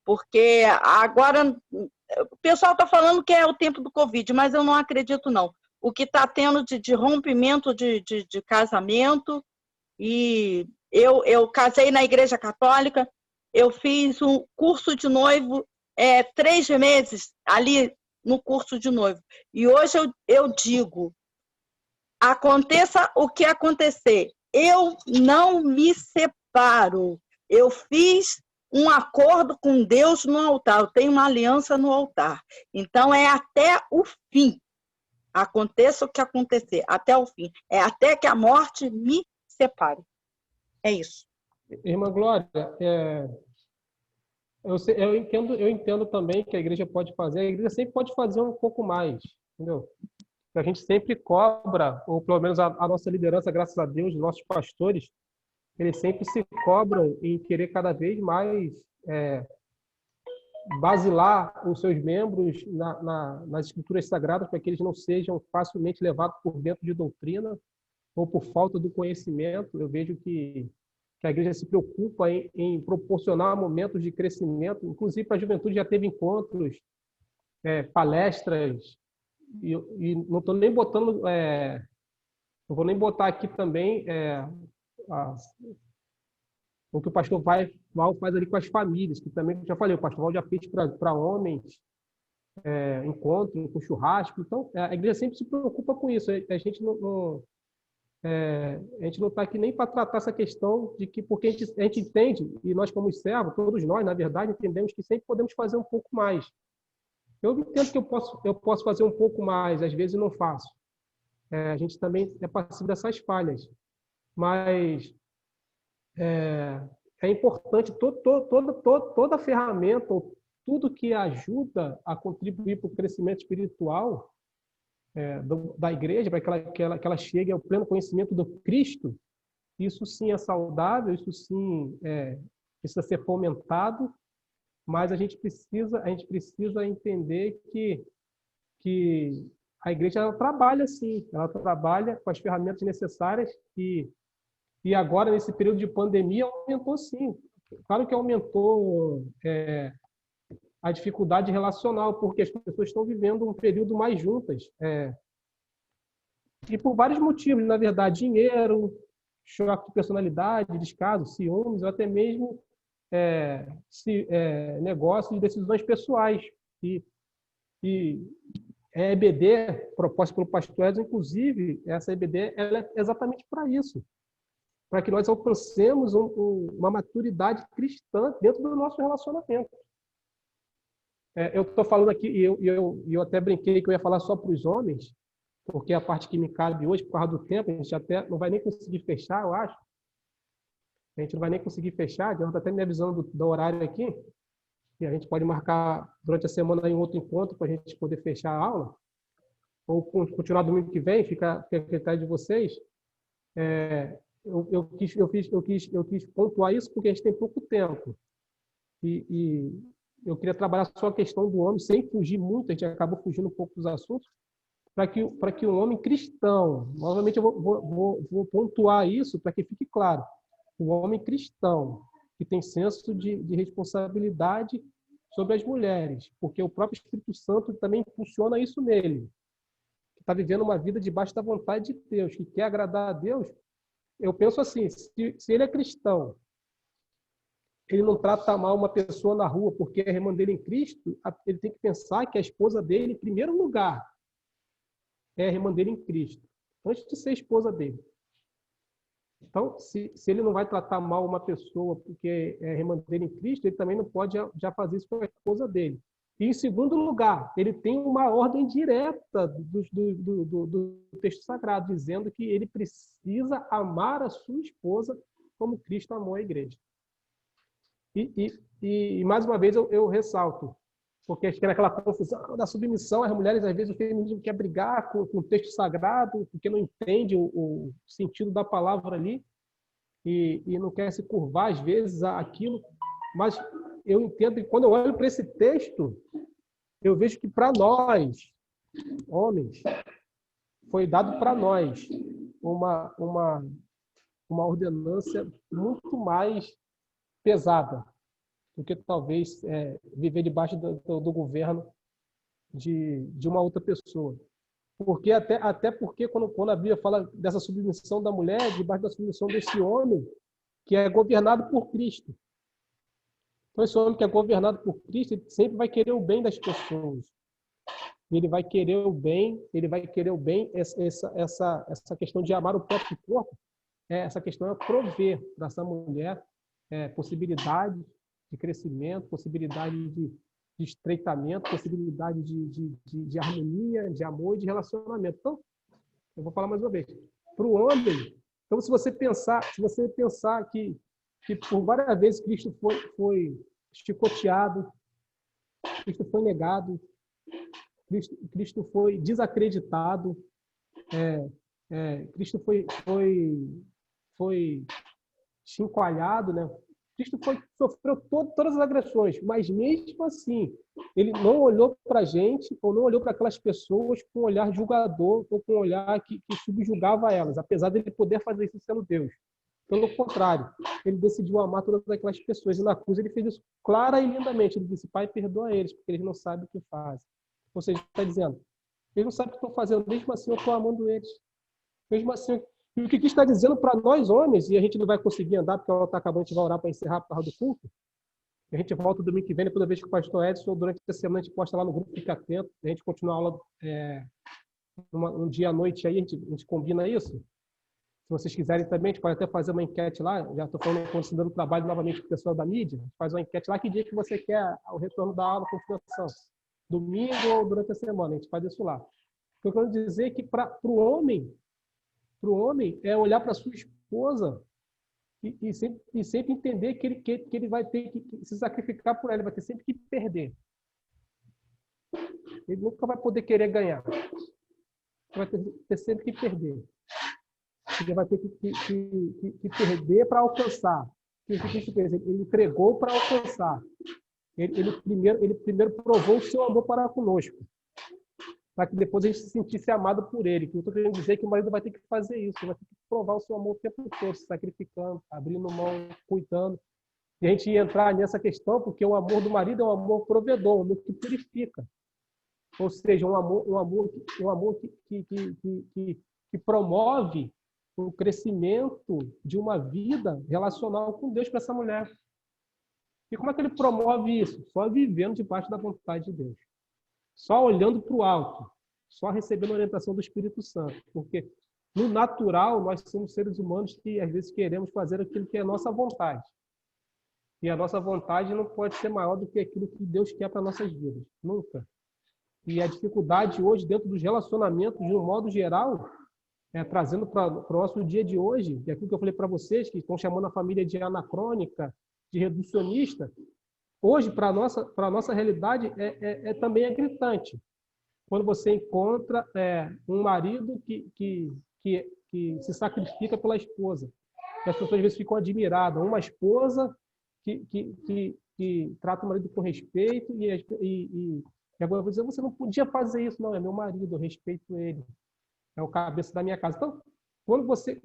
Porque agora o pessoal está falando que é o tempo do Covid, mas eu não acredito, não. O que está tendo de rompimento de casamento, e eu casei na Igreja Católica, eu fiz um curso de noivo 3 meses ali no curso de noivo. E hoje eu digo, aconteça o que acontecer, eu não me separo. Eu fiz um acordo com Deus no altar, eu tenho uma aliança no altar. Então, é até o fim. Aconteça o que acontecer, até o fim. É até que a morte me separe. É isso. Irmã Glória, eu entendo também que a igreja pode fazer, a igreja sempre pode fazer um pouco mais, entendeu? A gente sempre cobra, ou pelo menos a nossa liderança, graças a Deus, os nossos pastores, eles sempre se cobram em querer cada vez mais basilar os seus membros nas escrituras sagradas para que eles não sejam facilmente levados por vento de doutrina ou por falta do conhecimento. Eu vejo que a igreja se preocupa em proporcionar momentos de crescimento, inclusive para a juventude já teve encontros, palestras, e não estou nem botando, não vou nem botar aqui também o que o pastor Val faz ali com as famílias, que também, já falei, o pastor Val já fez para homens, encontro com churrasco. Então, a igreja sempre se preocupa com isso. A gente não está aqui nem para tratar essa questão de que, porque a gente entende, e nós como servos, todos nós, na verdade, entendemos que sempre podemos fazer um pouco mais. Eu entendo que eu posso fazer um pouco mais, às vezes não faço. A gente também é passivo dessas falhas. Mas é importante toda ferramenta, ou tudo que ajuda a contribuir para o crescimento espiritual da igreja, para que ela chegue ao pleno conhecimento do Cristo, isso sim é saudável, isso sim precisa ser fomentado, mas a gente precisa entender que a igreja ela trabalha sim, ela trabalha com as ferramentas necessárias e agora, nesse período de pandemia, aumentou sim. Claro que aumentou a dificuldade relacional, porque as pessoas estão vivendo um período mais juntas. E por vários motivos, na verdade, dinheiro, choque de personalidade, descaso, ciúmes, ou até mesmo negócios e decisões pessoais. E a EBD, proposta pelo pastor Edson, inclusive, essa EBD ela é exatamente para isso, para que nós alcancemos uma maturidade cristã dentro do nosso relacionamento. Eu estou falando aqui, e eu até brinquei que eu ia falar só para os homens, porque a parte que me cabe hoje, por causa do tempo, a gente até não vai nem conseguir fechar, eu acho. A gente não vai nem conseguir fechar, eu estou até me avisando do horário aqui, e a gente pode marcar durante a semana em outro encontro para a gente poder fechar a aula, ou continuar domingo que vem, fica a critério de vocês. Eu quis pontuar isso porque a gente tem pouco tempo. E eu queria trabalhar só a questão do homem, sem fugir muito, a gente acabou fugindo um pouco dos assuntos, para que um homem cristão, novamente eu vou pontuar isso para que fique claro, o homem cristão, que tem senso de responsabilidade sobre as mulheres, porque o próprio Espírito Santo também impulsiona isso nele, que está vivendo uma vida debaixo da vontade de Deus, que quer agradar a Deus. Eu penso assim, se ele é cristão, ele não trata mal uma pessoa na rua porque é irmã dele em Cristo, ele tem que pensar que a esposa dele, em primeiro lugar, é a irmã dele em Cristo, antes de ser esposa dele. Então, se ele não vai tratar mal uma pessoa porque é irmã dele em Cristo, ele também não pode já fazer isso com a esposa dele. E, em segundo lugar, ele tem uma ordem direta do texto sagrado, dizendo que ele precisa amar a sua esposa como Cristo amou a igreja. E mais uma vez, eu ressalto, porque acho que naquela confusão da submissão, as mulheres, às vezes, o feminismo quer brigar com o texto sagrado, porque não entende o sentido da palavra ali, e não quer se curvar, às vezes, àquilo. Mas eu entendo que quando eu olho para esse texto, eu vejo que para nós, homens, foi dado para nós uma ordenância muito mais pesada do que talvez viver debaixo do governo de uma outra pessoa. Porque até porque quando a Bíblia fala dessa submissão da mulher, debaixo da submissão desse homem, que é governado por Cristo. Então, esse homem que é governado por Cristo, ele sempre vai querer o bem das pessoas. Ele vai querer o bem, essa questão de amar o próprio corpo, essa questão é prover para essa mulher possibilidade de crescimento, possibilidade de estreitamento, possibilidade de harmonia, de amor e de relacionamento. Então, eu vou falar mais uma vez. Para o homem, então, se você pensar que por várias vezes Cristo foi chicoteado, Cristo foi negado, Cristo foi desacreditado, Cristo foi chicoalhado, né? Cristo sofreu todas as agressões, mas mesmo assim, ele não olhou para a gente, ou não olhou para aquelas pessoas com um olhar julgador, ou com um olhar que subjugava elas, apesar de ele poder fazer isso sendo Deus. Pelo contrário, ele decidiu amar todas aquelas pessoas, e na cruz ele fez isso clara e lindamente. Ele disse: Pai, perdoa eles, porque eles não sabem o que fazem. Ou seja, ele está dizendo, eles não sabem o que estão fazendo, mesmo assim eu estou amando eles. Mesmo assim, e o que está dizendo para nós homens, e a gente não vai conseguir andar, porque ela está acabando, a gente vai orar para encerrar por causa do culto, a gente volta domingo que vem, toda vez que o pastor Edson, durante a semana, a gente posta lá no grupo, fica atento, a gente continua a aula um dia à noite aí, a gente combina isso. Se vocês quiserem também, a gente pode até fazer uma enquete lá, já estou falando, considerando trabalho novamente com o pessoal da mídia, a gente faz uma enquete lá, que dia que você quer o retorno da aula, a continuação. domingo ou durante a semana, a gente faz isso lá. O que eu quero dizer é que para o homem é olhar para sua esposa e sempre entender que ele vai ter que se sacrificar por ela, ele vai ter sempre que perder. Ele nunca vai poder querer ganhar. Ele vai ter sempre que perder. Ele vai ter que perder para alcançar. Ele entregou para alcançar. Ele primeiro provou o seu amor para conosco, para que depois a gente se sentisse amado por ele. O que eu estou querendo dizer é que o marido vai ter que fazer isso, vai ter que provar o seu amor o tempo todo, se sacrificando, abrindo mão, cuidando. E a gente ia entrar nessa questão porque o amor do marido é um amor provedor, um amor que purifica. Ou seja, um amor que promove o crescimento de uma vida relacional com Deus para essa mulher. E como é que ele promove isso? Só vivendo debaixo da vontade de Deus. Só olhando para o alto. Só recebendo a orientação do Espírito Santo. Porque no natural, nós somos seres humanos que às vezes queremos fazer aquilo que é a nossa vontade. E a nossa vontade não pode ser maior do que aquilo que Deus quer para nossas vidas. Nunca. E a dificuldade hoje, dentro dos relacionamentos, de um modo geral, trazendo para o nosso dia de hoje, e aquilo que eu falei para vocês, que estão chamando a família de anacrônica, de reducionista, hoje, para a nossa realidade, também é gritante. Quando você encontra um marido que se sacrifica pela esposa. E as pessoas, às vezes, ficam admiradas. Uma esposa que trata o marido com respeito e agora eu vou dizer, você não podia fazer isso. Não, é meu marido, eu respeito ele. É o cabeça da minha casa. Então, quando você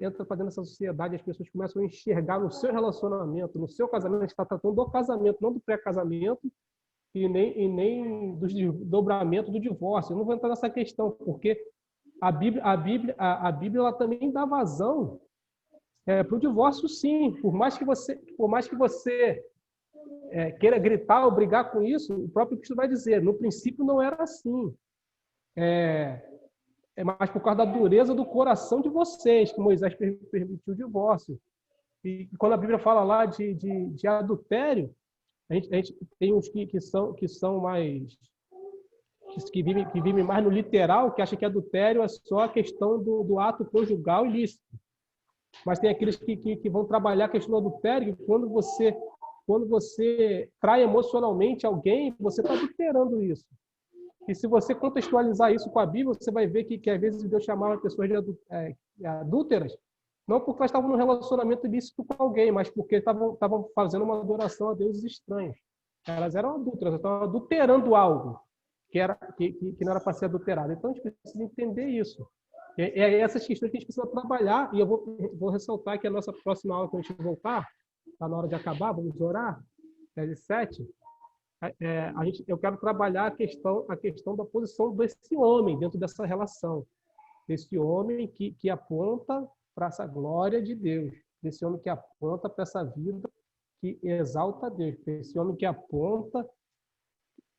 entra fazendo essa sociedade, as pessoas começam a enxergar no seu relacionamento, no seu casamento, a gente está tratando do casamento, não do pré-casamento e nem do desdobramento do divórcio. Eu não vou entrar nessa questão, porque a Bíblia ela também dá vazão para o divórcio, sim. Por mais que você queira gritar ou brigar com isso, o próprio Cristo vai dizer, no princípio não era assim. Mas por causa da dureza do coração de vocês, que Moisés permitiu o divórcio. E quando a Bíblia fala lá de adultério, a gente tem uns que são mais... que vivem mais no literal, que acham que adultério é só a questão do ato conjugal ilícito. Mas tem aqueles que vão trabalhar a questão do adultério, que quando você trai emocionalmente alguém, você está adulterando isso. E se você contextualizar isso com a Bíblia, você vai ver que às vezes Deus chamava pessoas de adúlteras, não porque elas estavam num relacionamento ilícito com alguém, mas porque estavam fazendo uma adoração a deuses estranhos. Elas eram adúlteras, estavam adulterando algo que não era para ser adulterado. Então a gente precisa entender isso. É essas questões que a gente precisa trabalhar, e eu vou ressaltar que a nossa próxima aula, quando a gente voltar, está na hora de acabar, vamos orar, 10h07. Eu quero trabalhar a questão da posição desse homem dentro dessa relação. Desse homem que aponta para essa glória de Deus. Desse homem que aponta para essa vida que exalta a Deus. Desse homem que aponta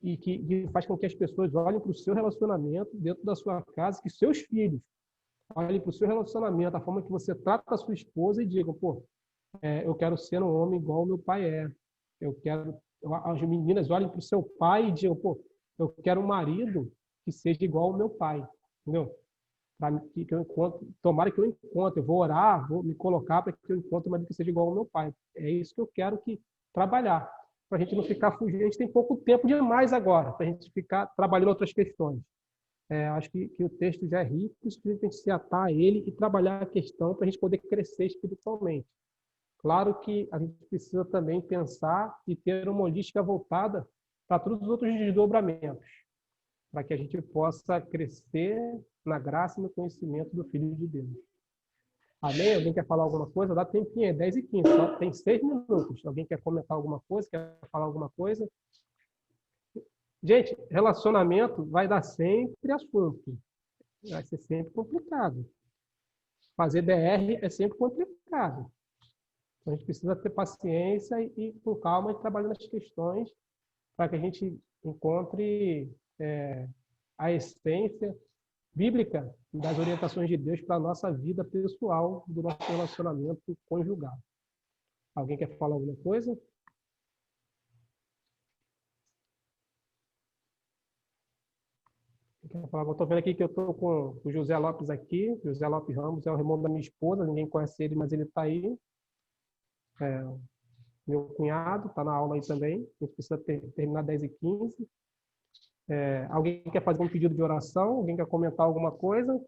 e que faz com que as pessoas olhem para o seu relacionamento dentro da sua casa, que seus filhos olhem para o seu relacionamento, a forma que você trata a sua esposa e digam, eu quero ser um homem igual o meu pai é. As meninas olhem para o seu pai e digam, eu quero um marido que seja igual ao meu pai, entendeu? Tomara que eu encontre, eu vou orar, vou me colocar para que eu encontre um marido que seja igual ao meu pai. É isso que eu quero trabalhar, para a gente não ficar fugindo. A gente tem pouco tempo demais agora, para a gente ficar trabalhando outras questões. Acho que o texto já é rico, a gente tem que se atar a ele e trabalhar a questão para a gente poder crescer espiritualmente. Claro que a gente precisa também pensar e ter uma holística voltada para todos os outros desdobramentos, para que a gente possa crescer na graça e no conhecimento do Filho de Deus. Amém? Alguém quer falar alguma coisa? Dá tempinho, é 10h15, só tem 6 minutos. Alguém quer comentar alguma coisa? Quer falar alguma coisa? Gente, relacionamento vai dar sempre assunto. Vai ser sempre complicado. Fazer DR é sempre complicado. Então, a gente precisa ter paciência e com calma, trabalhando nas questões para que a gente encontre a essência bíblica das orientações de Deus para a nossa vida pessoal, do nosso relacionamento conjugal. Alguém quer falar alguma coisa? quer falar? Eu estou vendo aqui que eu estou com o José Lopes aqui. José Lopes Ramos é o irmão da minha esposa. Ninguém conhece ele, mas ele está aí. Meu cunhado está na aula aí também. A gente precisa terminar 10h15. Alguém quer fazer um pedido de oração? Alguém quer comentar alguma coisa?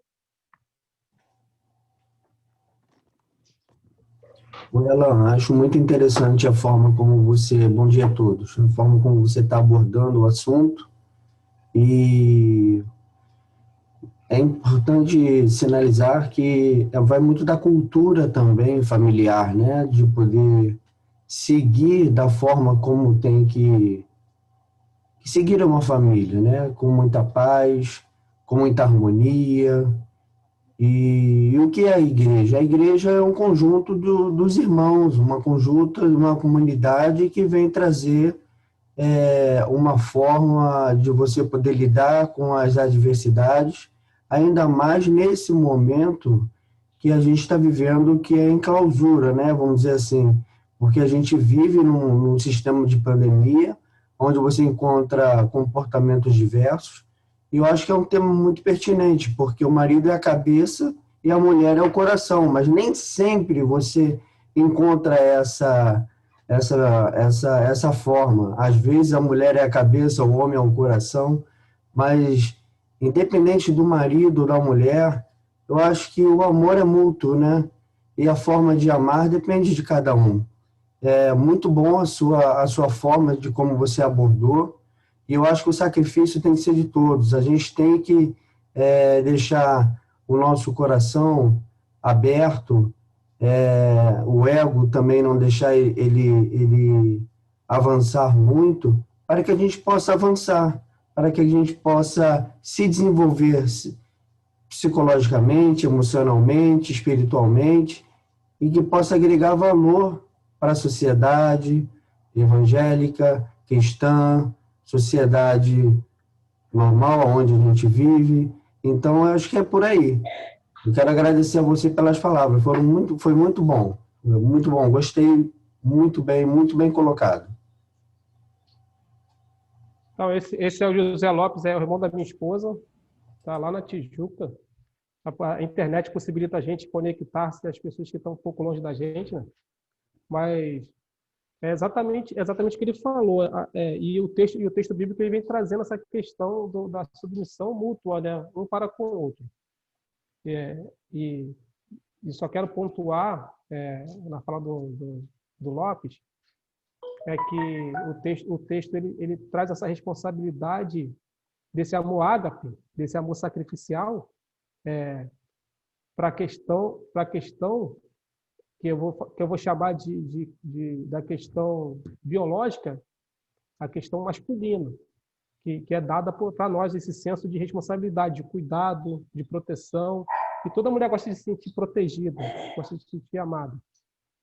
Oi, Alan, acho muito interessante a forma como você, bom dia a todos, a forma como você está abordando o assunto, e é importante sinalizar que vai muito da cultura também familiar, né, de poder seguir da forma como tem que seguir uma família, né, com muita paz, com muita harmonia. E o que é a igreja? A igreja é um conjunto dos irmãos, uma comunidade que vem trazer uma forma de você poder lidar com as adversidades, ainda mais nesse momento que a gente está vivendo, que é em clausura, né? Vamos dizer assim, porque a gente vive num sistema de pandemia, onde você encontra comportamentos diversos. E eu acho que é um tema muito pertinente, porque o marido é a cabeça e a mulher é o coração, mas nem sempre você encontra essa forma. Às vezes a mulher é a cabeça, o homem é o coração, mas independente do marido ou da mulher, eu acho que o amor é mútuo, né? E a forma de amar depende de cada um. É muito bom a sua forma de como você abordou, e eu acho que o sacrifício tem que ser de todos. A gente tem que deixar o nosso coração aberto, o ego também não deixar ele avançar muito, para que a gente possa avançar, para que a gente possa se desenvolver psicologicamente, emocionalmente, espiritualmente, e que possa agregar valor para a sociedade evangélica, cristã, sociedade normal, onde a gente vive. Então, eu acho que é por aí. Eu quero agradecer a você pelas palavras, foi muito bom, gostei, muito bem colocado. Então, esse é o José Lopes, é o irmão da minha esposa, está lá na Tijuca. A internet possibilita a gente conectar-se às pessoas que estão um pouco longe da gente, né? Mas é exatamente o que ele falou. E o texto bíblico ele vem trazendo essa questão da submissão mútua, né? Um para com o outro. E só quero pontuar, na fala do Lopes, é que o texto ele traz essa responsabilidade desse amor ágape, desse amor sacrificial, para a questão que eu vou chamar da questão biológica, a questão masculina, que é dada para nós esse senso de responsabilidade, de cuidado, de proteção. E toda mulher gosta de se sentir protegida, gosta de se sentir amada.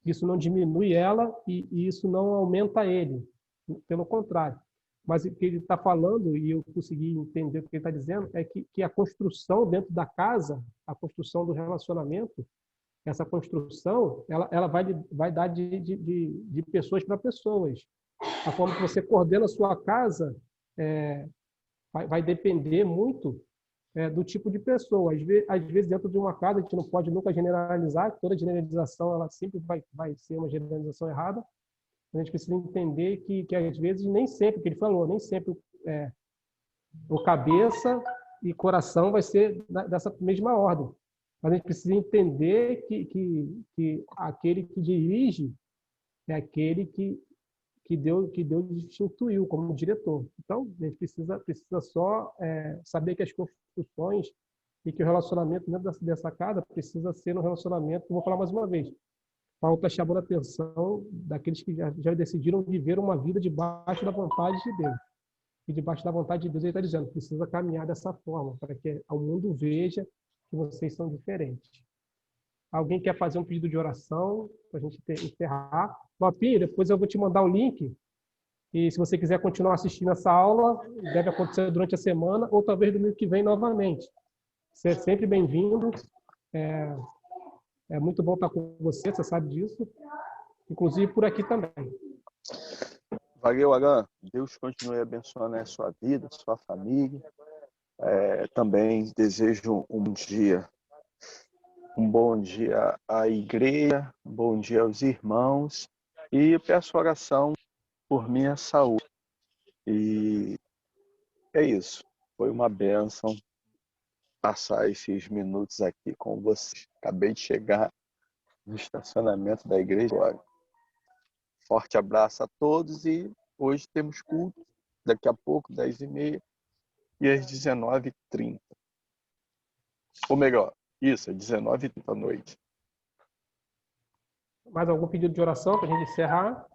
Isso não diminui ela e isso não aumenta ele, pelo contrário. Mas o que ele está falando, e eu consegui entender o que ele está dizendo, é que a construção dentro da casa, a construção do relacionamento, essa construção, ela vai dar de pessoas para pessoas. A forma que você coordena a sua casa vai depender muito do tipo de pessoa. Às vezes, dentro de uma casa, a gente não pode nunca generalizar, toda generalização ela sempre vai ser uma generalização errada. A gente precisa entender que às vezes, nem sempre, que ele falou, nem sempre o cabeça e coração vai ser dessa mesma ordem. Mas a gente precisa entender que aquele que dirige é aquele que Deus instituiu como diretor. Então, a gente precisa só saber que as construções e que o relacionamento dentro dessa casa precisa ser um relacionamento, vou falar mais uma vez, Paulo está chamando a atenção daqueles que já decidiram viver uma vida debaixo da vontade de Deus. E debaixo da vontade de Deus, ele está dizendo, precisa caminhar dessa forma, para que o mundo veja que vocês são diferentes. Alguém quer fazer um pedido de oração para a gente encerrar? Lopinho, depois eu vou te mandar o link. E se você quiser continuar assistindo essa aula, deve acontecer durante a semana ou talvez domingo que vem novamente. Você é sempre bem-vindo. É muito bom estar com você sabe disso. Inclusive por aqui também. Valeu, Alan. Deus continue abençoando a sua vida, a sua família. Também desejo um bom dia à igreja, um bom dia aos irmãos e peço oração por minha saúde. E é isso. Foi uma bênção passar esses minutos aqui com vocês. Acabei de chegar no estacionamento da igreja agora. Forte abraço a todos e hoje temos culto, daqui a pouco, 10h30 e às 19h30. Ou melhor, isso, às 19h30 da noite. Mais algum pedido de oração para a gente encerrar?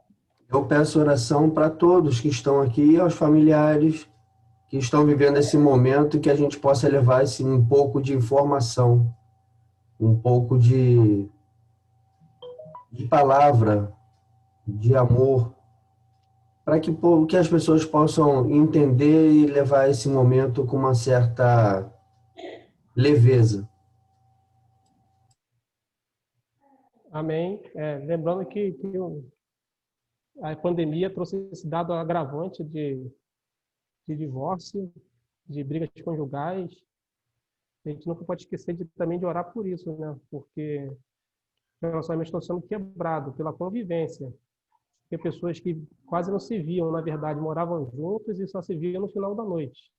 Eu peço oração para todos que estão aqui, aos familiares que estão vivendo esse momento, e que a gente possa levar um pouco de informação, um pouco de palavra, de amor, para que as pessoas possam entender e levar esse momento com uma certa leveza. Amém. Lembrando que a pandemia trouxe esse dado agravante de divórcio, de brigas conjugais. A gente nunca pode esquecer também de orar por isso, né? Porque os relacionamentos estão sendo quebrados pela convivência. Porque pessoas que quase não se viam, na verdade, moravam juntos e só se viam no final da noite.